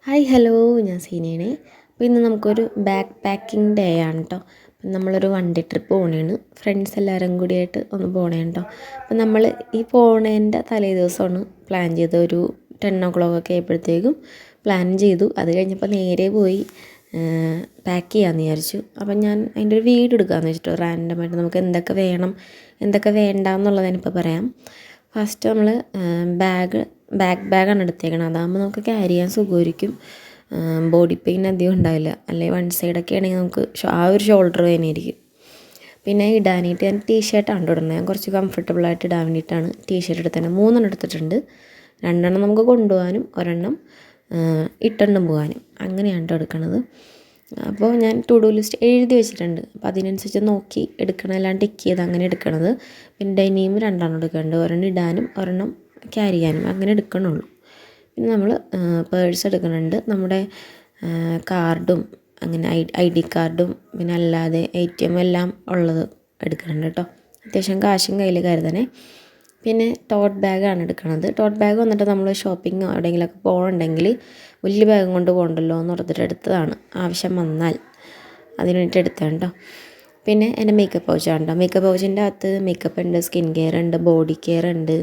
Hi hello, ഞാൻ സീനയാണ്. അപ്പോൾ ഇന്ന് നമുക്കൊരു ബാക്ക് പാക്കിംഗ് ഡേ ആണ് കേട്ടോ. നമ്മളൊരു വൺ ഡേ ട്രിപ്പ് പോകണേണ്. ഫ്രണ്ട്സ് എല്ലാവരും കൂടിയായിട്ട് ഒന്ന് പോകണേ കേട്ടോ. അപ്പം നമ്മൾ ഈ പോണേൻ്റെ തലേ ദിവസമാണ് പ്ലാൻ ചെയ്തത്. ഒരു 10 o'clock ഒക്കെ ആയപ്പോഴത്തേക്കും പ്ലാൻ ചെയ്തു. അത് കഴിഞ്ഞപ്പോൾ നേരെ പോയി പാക്ക് ചെയ്യാമെന്ന് വിചാരിച്ചു. അപ്പം ഞാൻ അതിൻ്റെ ഒരു വീഡിയോ എടുക്കാമെന്ന് വെച്ചിട്ട് റാൻഡമായിട്ട് നമുക്ക് എന്തൊക്കെ വേണം എന്തൊക്കെ വേണ്ട എന്നുള്ളത് ഞാനിപ്പോൾ പറയാം. ഫസ്റ്റ് നമ്മൾ ബാഗാണ് എടുത്തേക്കണം. അതാകുമ്പോൾ നമുക്ക് ക്യാരി ചെയ്യാൻ സുഖമായിരിക്കും. ബോഡി പെയിൻ അധികം ഉണ്ടാവില്ല. അല്ലെങ്കിൽ വൺ സൈഡൊക്കെ ആണെങ്കിൽ നമുക്ക് ആ ഒരു ഷോൾഡർ വേദനയായിരിക്കും. പിന്നെ ഇടാനായിട്ട് ഞാൻ ടീഷർട്ടാണ് ഇടുന്നത്. ഞാൻ കുറച്ച് കംഫർട്ടബിളായിട്ട് ഇടാൻ വേണ്ടിയിട്ടാണ് ടീഷർട്ട് എടുത്തത്. 3 എടുത്തിട്ടുണ്ട്. 2 നമുക്ക് കൊണ്ടുപോകാനും ഒരെണ്ണം ഇട്ടുകൊണ്ടും പോകാനും, അങ്ങനെയാണ് എടുക്കണത്. അപ്പോൾ ഞാൻ ടു ഡു ലിസ്റ്റ് എഴുതി വെച്ചിട്ടുണ്ട്. അപ്പോൾ അതിനനുസരിച്ച് നോക്കി എടുക്കണം, എല്ലാം ടിക്ക് ചെയ്ത് അങ്ങനെ എടുക്കണത്. പിന്നെ ഡെനിം 2 എടുക്കുന്നുണ്ട്. ഒരെണ്ണം ഇടാനും ഒരെണ്ണം ക്യാരി ചെയ്യാനും, അങ്ങനെ എടുക്കണുള്ളൂ. പിന്നെ നമ്മൾ പേഴ്സ് എടുക്കുന്നുണ്ട്. നമ്മുടെ കാർഡും അങ്ങനെ ID കാർഡും പിന്നെ അല്ലാതെ ATM എല്ലാം ഉള്ളത് എടുക്കുന്നുണ്ട് കേട്ടോ. അത്യാവശ്യം കാശും കയ്യിൽ കരുതണേ. പിന്നെ ടോട്ട് ബാഗാണ് എടുക്കുന്നത്. ടോട്ട് ബാഗ് വന്നിട്ട് നമ്മൾ ഷോപ്പിംഗ് എവിടെയെങ്കിലുമൊക്കെ പോകണമെങ്കിൽ വലിയ ബാഗും കൊണ്ട് പോകണ്ടല്ലോ എന്ന് ഓർത്തിട്ട് എടുത്തതാണ്. ആവശ്യം വന്നാൽ അതിന് വേണ്ടിയിട്ട് എടുത്തതാണ് കേട്ടോ. പിന്നെ എൻ്റെ മേക്കപ്പ് പൗച്ചാണ് കേട്ടോ. മേക്കപ്പ് പൗച്ചിൻ്റെ അകത്ത് മേക്കപ്പ് ഉണ്ട്, സ്കിൻ കെയർ ഉണ്ട്, ബോഡി കെയർ ഉണ്ട്.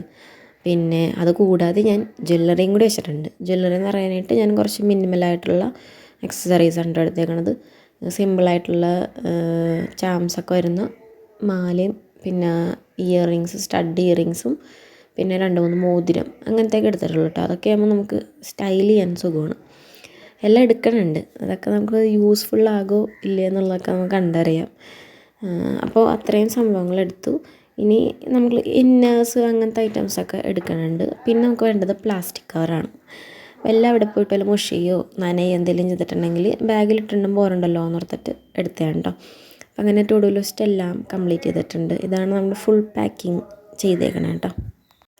പിന്നെ അത് കൂടാതെ ഞാൻ ജ്വല്ലറിയും കൂടി വെച്ചിട്ടുണ്ട്. ജ്വല്ലറി എന്ന് പറയാനായിട്ട് ഞാൻ കുറച്ച് മിനിമലായിട്ടുള്ള ആക്സസറീസാണ് എടുത്തേക്കണത്. സിമ്പിളായിട്ടുള്ള ചാംസൊക്കെ വരുന്ന മാലയും പിന്നെ ഇയറിങ്സ്, സ്റ്റഡ് ഇയറിങ്സും പിന്നെ 2-3 മോതിരം അങ്ങനത്തെയൊക്കെ എടുത്തിട്ടുള്ളൂ കേട്ടോ. അതൊക്കെ ആകുമ്പോൾ നമുക്ക് സ്റ്റൈൽ ചെയ്യാൻ സുഖമാണ്. എല്ലാം എടുക്കണുണ്ട്. അതൊക്കെ നമുക്ക് യൂസ്ഫുള്ളാകോ ഇല്ലേ എന്നുള്ളതൊക്കെ നമുക്ക് കണ്ടറിയാം. അപ്പോൾ അത്രയും സംഭവങ്ങൾ എടുത്തു. ഇനി നമ്മൾ ഇന്നേഴ്സ് അങ്ങനത്തെ ഐറ്റംസൊക്കെ എടുക്കുന്നുണ്ട്. പിന്നെ നമുക്ക് വേണ്ടത് പ്ലാസ്റ്റിക് കവറാണ്. എല്ലാം അവിടെ പോയിട്ട് വല്ല മുഷിയോ നനയോ എന്തെങ്കിലും ചെയ്തിട്ടുണ്ടെങ്കിൽ ബാഗിലിട്ടുണ്ടും പോരണ്ടല്ലോ എന്നോർത്തിട്ട് എടുത്തതാണ് കേട്ടോ. അങ്ങനെ ടു ഡു ലിസ്റ്റ് എല്ലാം കംപ്ലീറ്റ് ചെയ്തിട്ടുണ്ട്. ഇതാണ് നമ്മൾ ഫുൾ പാക്കിങ് ചെയ്തേക്കണം കേട്ടോ.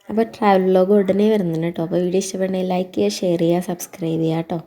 അപ്പോൾ ട്രാവൽ വ്ലോഗ് ഉടനെ വരുന്നുണ്ട് കേട്ടോ. അപ്പോൾ വീഡിയോ ഇഷ്ടപ്പെടണമെങ്കിൽ ലൈക്ക് ചെയ്യുക, ഷെയർ ചെയ്യുക, സബ്സ്ക്രൈബ് ചെയ്യുക കേട്ടോ.